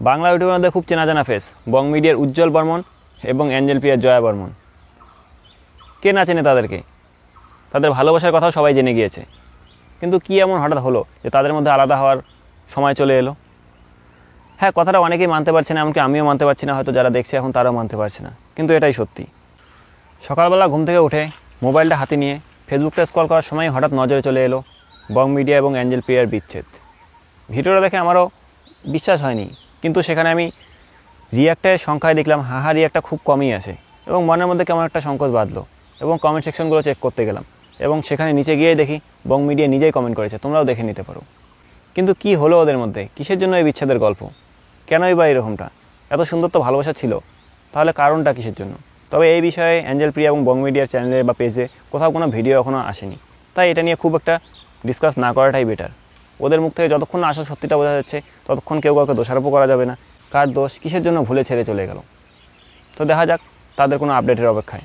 বাংলা ইউটিউবের মধ্যে খুব চেনা জানা ফেস বং মিডিয়ার উজ্জ্বল বর্মন এবং অ্যাঞ্জেল প্রিয়ার জয়া বর্মন। কে না চেনে তাদেরকে? তাদের ভালোবাসার কথাও সবাই জেনে গিয়েছে। কিন্তু কী এমন হঠাৎ হলো যে তাদের মধ্যে আলাদা হওয়ার সময় চলে এলো? হ্যাঁ, কথাটা অনেকেই মানতে পারছে না, এমনকি আমিও মানতে পারছি না, হয়তো যারা দেখছে এখন তারাও মানতে পারছে না, কিন্তু এটাই সত্যি। সকালবেলা ঘুম থেকে উঠে মোবাইলটা হাতে নিয়ে ফেসবুকটা স্ক্রল করার সময় হঠাৎ নজরে চলে এলো বং মিডিয়া এবং অ্যাঞ্জেল প্রিয়ার বিচ্ছেদ। ভিডিওটা দেখে আমারও বিশ্বাস হয়নি, কিন্তু সেখানে আমি রিয়াক্টের সংখ্যায় দেখলাম হাহা রিয়াক্টটা খুব কমই আসে এবং মনের মধ্যে কেমন একটা সংকোচ বাঁধলো এবং কমেন্ট সেকশনগুলো চেক করতে গেলাম এবং সেখানে নিচে গিয়ে দেখি বং মিডিয়া নিজেই কমেন্ট করেছে, তোমরাও দেখে নিতে পারো। কিন্তু কি হলো ওদের মধ্যে? কিসের জন্য এই বিচ্ছেদের গল্প? কেনই বা এরকমটা? এত সুন্দর তো ভালোবাসা ছিল, তাহলে কারণটা কিসের জন্য? তবে এই বিষয়ে অ্যাঞ্জেল প্রিয়া এবং বং মিডিয়ার চ্যানেলে বা পেজে কোথাও কোনো ভিডিও এখনও আসেনি, তাই এটা নিয়ে খুব একটা ডিসকাস না করাটাই বেটার। ওদের মুখ থেকে যতক্ষণ না আসল সত্যিটা বোঝা যাচ্ছে ততক্ষণ কেউ কাউকে দোষারোপও করা যাবে না। কার দোষ, কিসের জন্য ভুলে ছেড়ে চলে গেল। তো দেখা যাক তাদের কোনো আপডেটের অপেক্ষায়।